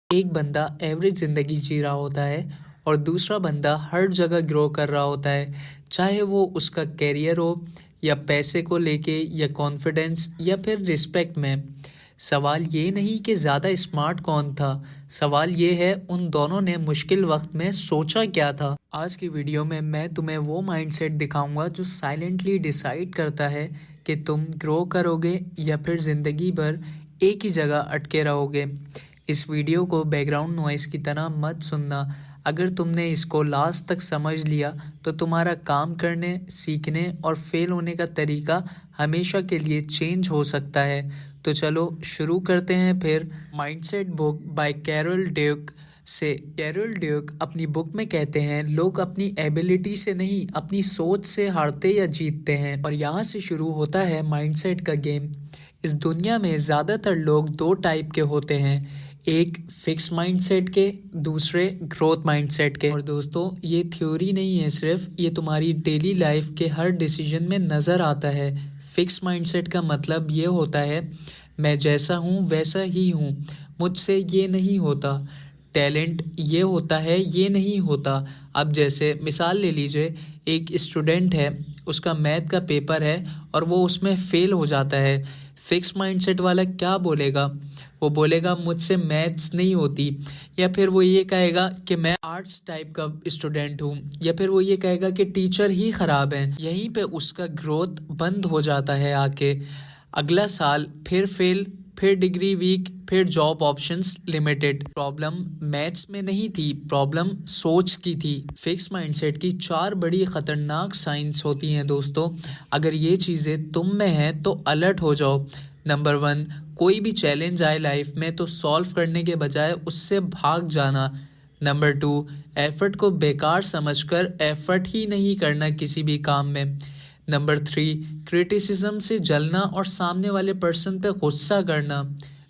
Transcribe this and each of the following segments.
एक बंदा एवरेज ज़िंदगी जी रहा होता है और दूसरा बंदा हर जगह ग्रो कर रहा होता है, चाहे वो उसका करियर हो या पैसे को लेके या कॉन्फिडेंस या फिर रिस्पेक्ट में। सवाल ये नहीं कि ज़्यादा स्मार्ट कौन था, सवाल ये है उन दोनों ने मुश्किल वक्त में सोचा क्या था। आज की वीडियो में मैं तुम्हें वो माइंडसेट दिखाऊंगा जो साइलेंटली डिसाइड करता है कि तुम ग्रो करोगे या फिर ज़िंदगी भर एक ही जगह अटके रहोगे। इस वीडियो को बैकग्राउंड नॉइस की तरह मत सुनना। अगर तुमने इसको लास्ट तक समझ लिया तो तुम्हारा काम करने, सीखने और फेल होने का तरीका हमेशा के लिए चेंज हो सकता है। तो चलो शुरू करते हैं फिर। Mindset book by Carol Dweck से। कैरल ड्यूक अपनी बुक में कहते हैं, लोग अपनी एबिलिटी से नहीं अपनी सोच से हारते या जीतते हैं। और यहाँ से शुरू होता है माइंडसेट का गेम। इस दुनिया में ज़्यादातर लोग दो टाइप के होते हैं, एक फिक्स माइंडसेट के, दूसरे ग्रोथ माइंडसेट के। और दोस्तों ये थ्योरी नहीं है, सिर्फ ये तुम्हारी डेली लाइफ के हर डिसीजन में नज़र आता है। फिक्स माइंडसेट का मतलब ये होता है, मैं जैसा हूँ वैसा ही हूँ, मुझसे ये नहीं होता। टैलेंट ये होता है, ये नहीं होता। अब जैसे मिसाल ले लीजिए, एक स्टूडेंट है, उसका मैथ का पेपर है और वो उसमें फेल हो जाता है। फिक्स माइंडसेट वाला क्या बोलेगा? वो बोलेगा मुझसे मैथ्स नहीं होती, या फिर वो ये कहेगा कि मैं आर्ट्स टाइप का स्टूडेंट हूँ, या फिर वो ये कहेगा कि टीचर ही ख़राब हैं। यहीं पे उसका ग्रोथ बंद हो जाता है आके। अगला साल फिर फेल, फिर डिग्री वीक, फिर job options limited. Problem maths में नहीं थी, प्रॉब्लम सोच की थी। फिक्स माइंडसेट की चार बड़ी ख़तरनाक साइंस होती हैं दोस्तों। अगर ये चीज़ें तुम में हैं तो अलर्ट हो जाओ। नंबर 1, कोई भी चैलेंज आए लाइफ में तो सॉल्व करने के बजाय उससे भाग जाना। नंबर 2, एफर्ट को बेकार समझकर एफर्ट ही नहीं करना किसी भी काम में। नंबर 3, क्रिटिसिज्म से जलना और सामने वाले पर्सन पे गुस्सा करना।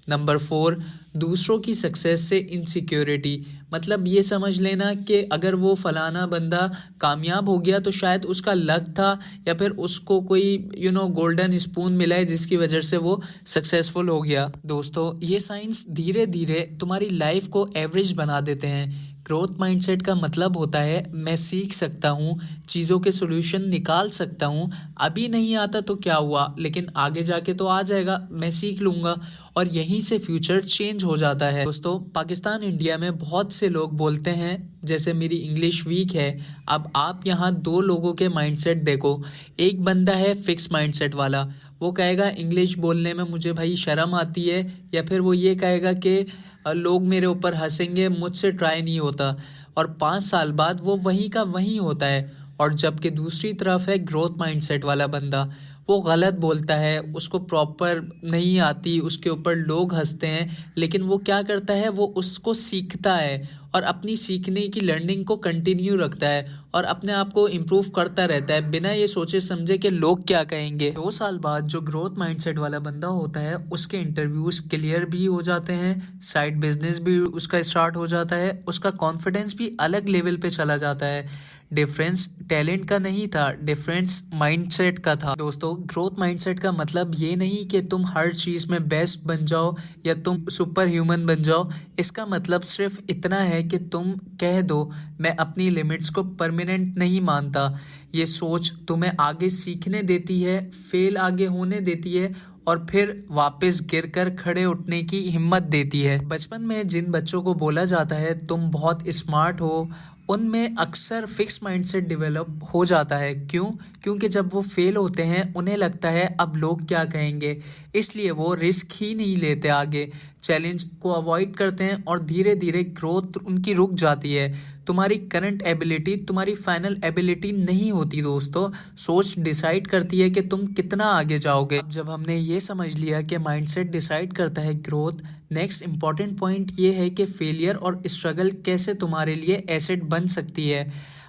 नंबर 4, दूसरों की सक्सेस से इनसिक्योरिटी, मतलब ये समझ लेना कि अगर वो फलाना बंदा कामयाब हो गया तो शायद उसका लक था, या फिर उसको कोई गोल्डन स्पून मिला है जिसकी वजह से वो सक्सेसफुल हो गया। दोस्तों ये साइंस धीरे धीरे तुम्हारी लाइफ को एवरेज बना देते हैं। ग्रोथ माइंडसेट का मतलब होता है, मैं सीख सकता हूँ, चीज़ों के सॉल्यूशन निकाल सकता हूँ, अभी नहीं आता तो क्या हुआ, लेकिन आगे जाके तो आ जाएगा, मैं सीख लूँगा। और यहीं से फ्यूचर चेंज हो जाता है। दोस्तों पाकिस्तान इंडिया में बहुत से लोग बोलते हैं जैसे मेरी इंग्लिश वीक है। अब आप यहाँ दो लोगों के माइंडसेट देखो। एक बंदा है फिक्स माइंडसेट वाला, वो कहेगा इंग्लिश बोलने में मुझे भाई शर्म आती है, या फिर वो ये कहेगा कि लोग मेरे ऊपर हंसेंगे, मुझसे ट्राई नहीं होता। और 5 साल बाद वो वहीं का वहीं होता है। और जबकि दूसरी तरफ है ग्रोथ माइंडसेट वाला बंदा, वो गलत बोलता है, उसको प्रॉपर नहीं आती, उसके ऊपर लोग हंसते हैं, लेकिन वो क्या करता है, वो उसको सीखता है और अपनी सीखने की लर्निंग को कंटिन्यू रखता है और अपने आप को इम्प्रूव करता रहता है बिना ये सोचे समझे कि लोग क्या कहेंगे। 2 साल बाद जो ग्रोथ माइंडसेट वाला बंदा होता है उसके इंटरव्यूज क्लियर भी हो जाते हैं, साइड बिजनेस भी उसका स्टार्ट हो जाता है, उसका कॉन्फिडेंस भी अलग लेवल पे चला जाता है। डिफरेंस टैलेंट का नहीं था, डिफरेंस माइंडसेट का था। दोस्तों ग्रोथ माइंडसेट का मतलब ये नहीं कि तुम हर चीज़ में बेस्ट बन जाओ या तुम सुपर ह्यूमन बन जाओ। इसका मतलब सिर्फ इतना है कि तुम कह दो, मैं अपनी लिमिट्स को परमानेंट नहीं मानता। ये सोच तुम्हें आगे सीखने देती है, फेल आगे होने देती है और फिर वापस गिरकर खड़े उठने की हिम्मत देती है। बचपन में जिन बच्चों को बोला जाता है तुम बहुत स्मार्ट हो, उनमें अक्सर फिक्स माइंडसेट डेवलप हो जाता है। क्यों? क्योंकि जब वो फेल होते हैं उन्हें लगता है अब लोग क्या कहेंगे, इसलिए वो रिस्क ही नहीं लेते, आगे चैलेंज को अवॉइड करते हैं और धीरे धीरे ग्रोथ उनकी रुक जाती है। तुम्हारी करंट एबिलिटी तुम्हारी फाइनल एबिलिटी नहीं होती दोस्तों, सोच डिसाइड करती है कि तुम कितना आगे जाओगे। अब जब हमने ये समझ लिया कि माइंडसेट डिसाइड करता है ग्रोथ, नेक्स्ट इंपॉर्टेंट पॉइंट ये है कि फेलियर और स्ट्रगल कैसे तुम्हारे लिए एसेट बन सकती है।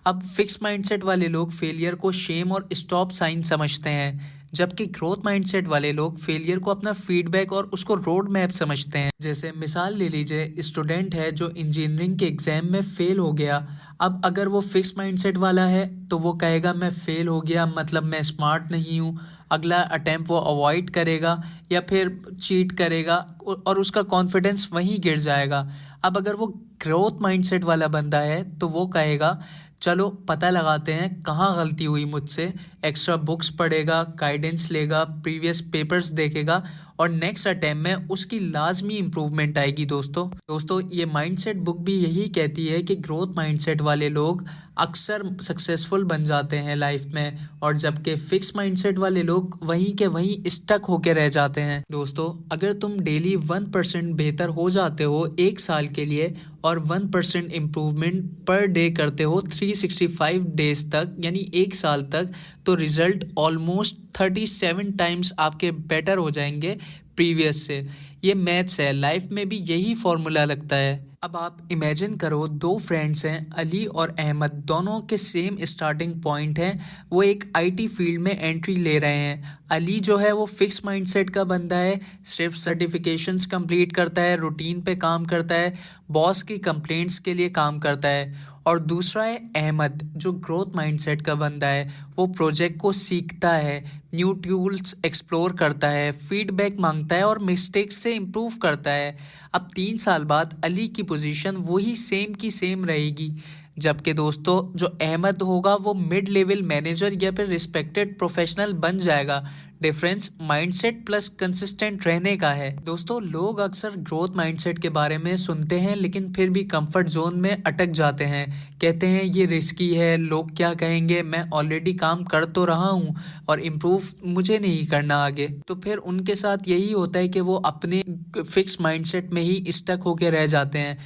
अब फिक्स माइंडसेट वाले लोग फेलियर को शेम और स्टॉप साइन समझते हैं, जबकि ग्रोथ माइंडसेट वाले लोग फेलियर को अपना फीडबैक और उसको रोड मैप समझते हैं। जैसे मिसाल ले लीजिए, स्टूडेंट है जो इंजीनियरिंग के एग्जाम में फेल हो गया। अब अगर वो फिक्स माइंडसेट वाला है तो वो कहेगा मैं फेल हो गया मतलब मैं स्मार्ट नहीं हूँ, अगला अटेम्प्ट वो अवॉइड करेगा या फिर चीट करेगा और उसका कॉन्फिडेंस वहीं गिर जाएगा। अब अगर वो ग्रोथ माइंडसेट वाला बंदा है तो वो कहेगा चलो पता लगाते हैं कहाँ गलती हुई मुझसे, एक्स्ट्रा बुक्स पढ़ेगा, गाइडेंस लेगा, प्रीवियस पेपर्स देखेगा और नेक्स्ट अटेम्प्ट में उसकी लाजमी इम्प्रूवमेंट आएगी। दोस्तों ये माइंडसेट बुक भी यही कहती है कि ग्रोथ माइंडसेट वाले लोग अक्सर सक्सेसफुल बन जाते हैं लाइफ में, और जबकि फिक्स माइंडसेट वाले लोग वहीं के वहीं स्टक होके रह जाते हैं। दोस्तों अगर तुम डेली 1% बेहतर हो जाते हो 1 साल के लिए और 1% इम्प्रूवमेंट पर डे करते हो 365 डेज तक यानी 1 साल तक, तो रिजल्ट ऑलमोस्ट 37 टाइम्स आपके बेटर हो जाएंगे प्रीवियस से। ये मैथ्स है, लाइफ में भी यही फॉर्मूला लगता है। अब आप इमेजिन करो, दो फ्रेंड्स हैं, अली और अहमद, दोनों के सेम स्टार्टिंग पॉइंट है। वो एक आईटी फील्ड में एंट्री ले रहे हैं। अली जो है वो फिक्स माइंडसेट का बंदा है, सिर्फ सर्टिफिकेशंस कंप्लीट करता है, रूटीन पे काम करता है, बॉस की कंप्लेंट्स के लिए काम करता है। और दूसरा है अहमद जो ग्रोथ माइंडसेट का बंदा है, वो प्रोजेक्ट को सीखता है, न्यू टूल्स एक्सप्लोर करता है, फीडबैक मांगता है और मिस्टेक्स से इम्प्रूव करता है। अब 3 साल बाद अली की पोजीशन वही सेम की सेम रहेगी, जबकि दोस्तों जो अहमद होगा वो मिड लेवल मैनेजर या फिर रिस्पेक्टेड प्रोफेशनल बन जाएगा। डिफरेंस माइंडसेट प्लस कंसिस्टेंट रहने का है। दोस्तों लोग अक्सर ग्रोथ माइंडसेट के बारे में सुनते हैं लेकिन फिर भी कंफर्ट जोन में अटक जाते हैं। कहते हैं ये रिस्की है, लोग क्या कहेंगे, मैं ऑलरेडी काम कर तो रहा हूँ और इम्प्रूव मुझे नहीं करना आगे। तो फिर उनके साथ यही होता है कि वो अपने फिक्स माइंडसेट में ही स्टक होके रह जाते हैं।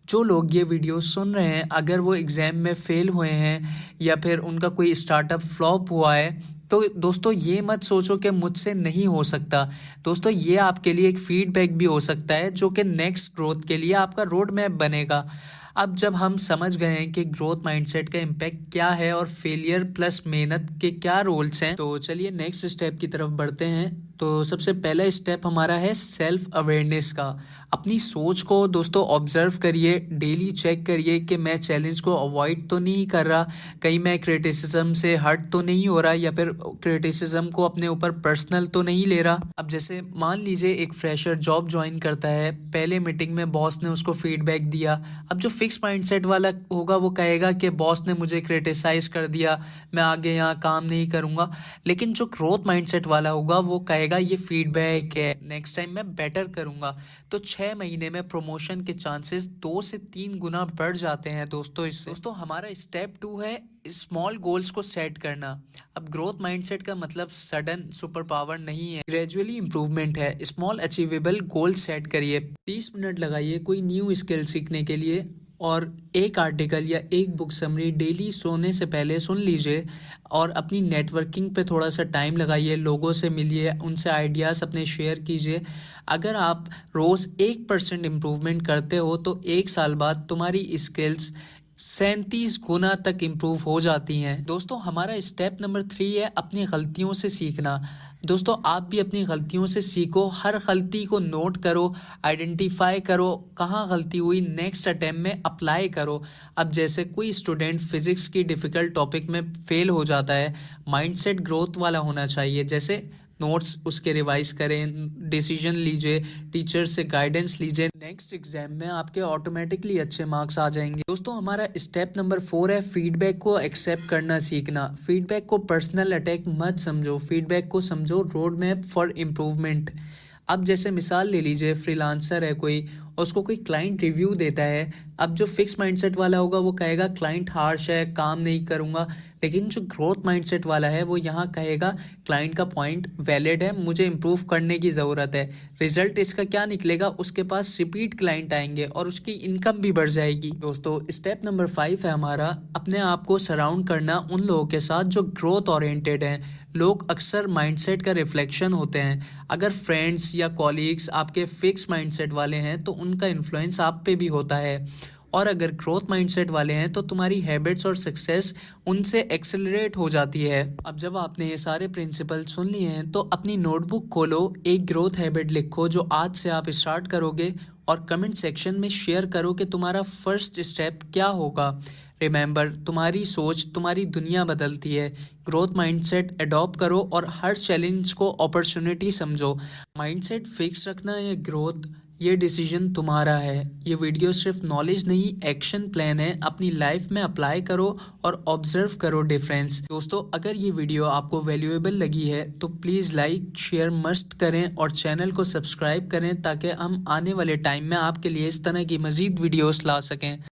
जो लोग ये वीडियो सुन रहे हैं, अगर वो एग्ज़ाम में फ़ेल हुए हैं या फिर उनका कोई स्टार्टअप फ्लॉप हुआ है, तो दोस्तों ये मत सोचो कि मुझसे नहीं हो सकता। दोस्तों ये आपके लिए एक फीडबैक भी हो सकता है जो कि नेक्स्ट ग्रोथ के लिए आपका रोड मैप बनेगा। अब जब हम समझ गए हैं कि ग्रोथ माइंडसेट का इम्पैक्ट क्या है और फेलियर प्लस मेहनत के क्या रोल्स हैं, तो चलिए नेक्स्ट स्टेप की तरफ बढ़ते हैं। तो सबसे पहला स्टेप हमारा है सेल्फ अवेयरनेस का। अपनी सोच को दोस्तों ऑब्जर्व करिए, डेली चेक करिए कि मैं चैलेंज को अवॉइड तो नहीं कर रहा, कहीं मैं क्रिटिसिज्म से हर्ट तो नहीं हो रहा या फिर क्रिटिसिज्म को अपने ऊपर पर्सनल तो नहीं ले रहा। अब जैसे मान लीजिए एक फ्रेशर जॉब ज्वाइन करता है, पहले मीटिंग में बॉस ने उसको फीडबैक दिया। अब जो फिक्स माइंडसेट वाला होगा वो कहेगा कि बॉस ने मुझे क्रिटिसाइज कर दिया, मैं आगे यहाँ काम नहीं करूँगा। लेकिन जो ग्रोथ माइंडसेट वाला होगा वो कहेगा ये फीडबैक है, नेक्स्ट टाइम मैं बेटर करूँगा। तो 6 महीने में प्रमोशन के चांसेस 2 से 3 गुना बढ़ जाते हैं दोस्तों इससे। दोस्तों हमारा स्टेप 2 है स्मॉल गोल्स को सेट करना। अब ग्रोथ माइंडसेट का मतलब सडन सुपर पावर नहीं है, ग्रेजुअली इंप्रूवमेंट है। स्मॉल अचीवेबल गोल सेट करिए, 30 मिनट लगाइए कोई न्यू स्किल सीखने के लिए और एक आर्टिकल या एक बुक समरी डेली सोने से पहले सुन लीजिए और अपनी नेटवर्किंग पे थोड़ा सा टाइम लगाइए, लोगों से मिलिए, उनसे आइडियाज़ अपने शेयर कीजिए। अगर आप रोज़ 1% इम्प्रूवमेंट करते हो तो 1 साल बाद तुम्हारी स्किल्स 37 गुना तक इम्प्रूव हो जाती हैं। दोस्तों हमारा स्टेप नंबर 3 है अपनी गलतियों से सीखना। दोस्तों आप भी अपनी गलतियों से सीखो, हर गलती को नोट करो, आइडेंटिफाई करो कहाँ गलती हुई, नेक्स्ट अटेम्प्ट में अप्लाई करो। अब जैसे कोई स्टूडेंट फिजिक्स की डिफ़िकल्ट टॉपिक में फेल हो जाता है, माइंडसेट ग्रोथ वाला होना चाहिए, जैसे नोट्स उसके रिवाइज करें, डिसीजन लीजिए, टीचर से गाइडेंस लीजिए, नेक्स्ट एग्जाम में आपके ऑटोमेटिकली अच्छे मार्क्स आ जाएंगे। दोस्तों हमारा स्टेप नंबर 4 है फीडबैक को एक्सेप्ट करना सीखना। फीडबैक को पर्सनल अटैक मत समझो, फीडबैक को समझो रोड मैप फॉर इम्प्रूवमेंट। अब जैसे मिसाल ले लीजिए, फ्रीलांसर है कोई और उसको कोई क्लाइंट रिव्यू देता है। अब जो फिक्स माइंडसेट वाला होगा वो कहेगा क्लाइंट हार्श है, काम नहीं करूँगा। लेकिन जो ग्रोथ माइंडसेट वाला है वो यहाँ कहेगा क्लाइंट का पॉइंट वैलिड है, मुझे इम्प्रूव करने की ज़रूरत है। रिजल्ट इसका क्या निकलेगा, उसके पास रिपीट क्लाइंट आएंगे और उसकी इनकम भी बढ़ जाएगी। दोस्तों स्टेप नंबर 5 है हमारा अपने आप को सराउंड करना उन लोगों के साथ जो ग्रोथ ओरिएंटेड हैं। लोग अक्सर माइंडसेट का रिफ्लेक्शन होते हैं। अगर फ्रेंड्स या कॉलीग्स आपके फिक्स माइंडसेट वाले हैं तो उनका इन्फ्लुएंस आप पे भी होता है। और अगर ग्रोथ माइंडसेट वाले हैं तो तुम्हारी हैबिट्स और सक्सेस उनसे एक्सेलरेट हो जाती है। अब जब आपने ये सारे प्रिंसिपल सुन लिए हैं तो अपनी नोटबुक खोलो, एक ग्रोथ हैबिट लिखो जो आज से आप स्टार्ट करोगे और कमेंट सेक्शन में शेयर करो कि तुम्हारा फर्स्ट स्टेप क्या होगा। रिमेंबर, तुम्हारी सोच तुम्हारी दुनिया बदलती है। ग्रोथ माइंडसेट अडॉप्ट करो और हर चैलेंज को अपॉर्चुनिटी समझो। माइंडसेट फिक्स रखना या ग्रोथ, ये डिसीजन तुम्हारा है। ये वीडियो सिर्फ नॉलेज नहीं, एक्शन प्लान है। अपनी लाइफ में अप्लाई करो और ऑब्जर्व करो डिफरेंस। दोस्तों, अगर ये वीडियो आपको वैल्यूएबल लगी है तो प्लीज़ लाइक शेयर मस्ट करें और चैनल को सब्सक्राइब करें ताकि हम आने वाले टाइम में आपके लिए इस तरह की मज़ीद वीडियोस ला सकें।